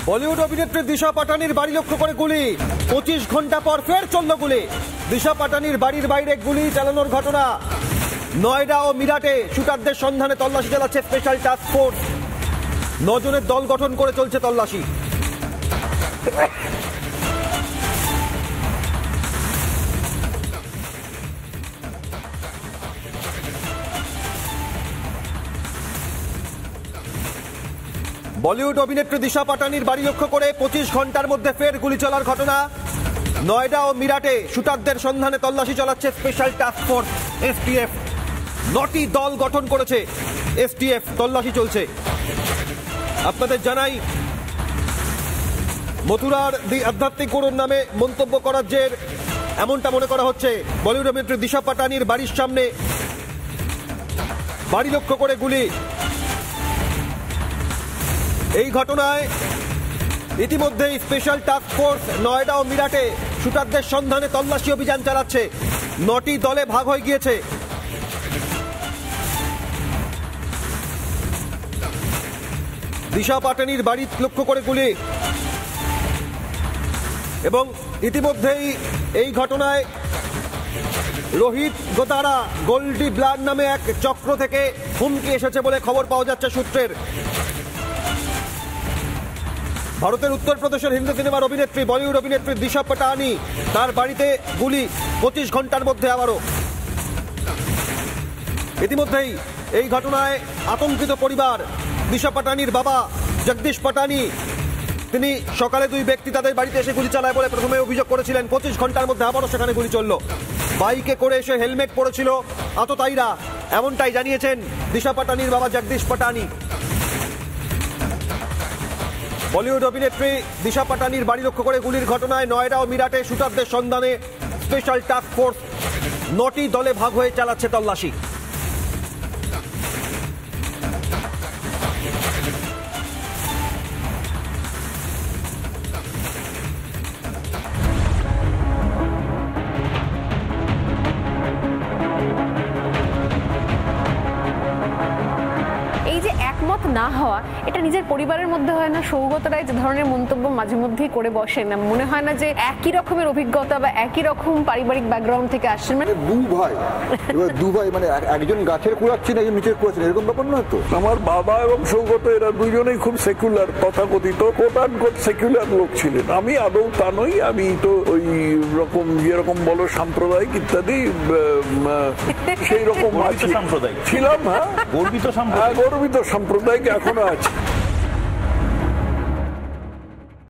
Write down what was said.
বলিউড অভিনেত্রী দিশা পাটানির বাড়ি লক্ষ্য করে গুলি, 25 ঘন্টা পর ফের চলল গুলি। দিশা পাটানির বাড়ির বাইরে গুলি চালানোর ঘটনা। নয়ডা ও মিরাটে শুটারদের সন্ধানে তল্লাশি চালাচ্ছে স্পেশাল টাস্ক ফোর্স। 9 জনের দল গঠন করে চলছে তল্লাশি। বলিউড অভিনেত্রী দিশা পাটানির বাড়ি লক্ষ্য করে 25 ঘন্টার মধ্যে ফের গুলি চলার ঘটনা। নয়ডা ও মিরাটে শুটারদের সন্ধানে তল্লাশি চালাচ্ছে স্পেশাল টাস্ক ফোর্স এসটিএফ। 9টি দল গঠন করেছে এসটিএফ, তল্লাশি চলছে। আপনাদের জানাই, মথুরার দি আধ্যাত্মিক গুরুর নামে মন্তব্য করার জের এমনটা মনে করা হচ্ছে। বলিউড অভিনেত্রী দিশা পাটানির বাড়ির সামনে বাড়ি লক্ষ্য করে গুলি। এই ঘটনায় ইতিমধ্যেই স্পেশাল টাস্ক ফোর্স নয়ডা ও মিরাটে শুটারদের সন্ধানে তল্লাশি অভিযান চালাচ্ছে। 9টি দলে ভাগ হয়ে গিয়েছে। দিশা পাটানির বাড়ি লক্ষ্য করে গুলি এবং ইতিমধ্যেই এই ঘটনায় রোহিত গোদারা গোল্ডি ব্লাড নামে এক চক্র থেকে হুমকি এসেছে বলে খবর পাওয়া যাচ্ছে সূত্রের। ভারতের উত্তরপ্রদেশের হিন্দি সিনেমার অভিনেত্রী বলিউড অভিনেত্রী দিশা পাটানি, তার বাড়িতে গুলি 25 ঘন্টার মধ্যে আবারও। ইতিমধ্যেই এই ঘটনায় আতঙ্কিত পরিবার। দিশা পাটানির বাবা জগদীশ পাটানি, তিনি সকালে 2 ব্যক্তি তাদের বাড়িতে এসে গুলি চালায় বলে প্রথমে অভিযোগ করেছিলেন। 25 ঘন্টার মধ্যে আবারও সেখানে গুলি চলল। বাইকে করে এসে হেলমেট পরেছিল আততায়ীরা, এমনটাই জানিয়েছেন দিশা পাটানির বাবা জগদীশ পাটানি। বলিউড অভিনেত্রী দিশা পাটানির বাড়ি লক্ষ্য করে গুলির ঘটনায় নয়ডা ও মিরাটে শুটারদের সন্ধানে স্পেশাল টাস্ক ফোর্স 9টি দলে ভাগ হয়ে চালাচ্ছে তল্লাশি। একমত না হওয়া, এটা নিজের পরিবারের মধ্যে হয় না? সৌগত রায় যে ধরনের মন্তব্য মাঝে মধ্যেই করে বসেন, মনে হয় না যে একই রকমের অভিজ্ঞতা বা একই রকম পারিবারিক ব্যাকগ্রাউন্ড থেকে আসছেন? মানে দু ভাই মানে একজন গাছের কুড়াচ্ছেন, একজন নিচের কুড়াচ্ছেন, এরকম ব্যাপার না তো। আমার বাবা এবং সৌগত এরা দুজনেই খুব সেকুলার, তথাকথিত কোট সেকুলার লোক ছিলেন। আমি আদৌ তা নই। আমি তো ওই রকম যেরকম বলো সাম্প্রদায়িক ইত্যাদি সেই রকম ছিলাম। হ্যাঁ, গর্বিত সাম্প্রদায়িক এখনো আছে।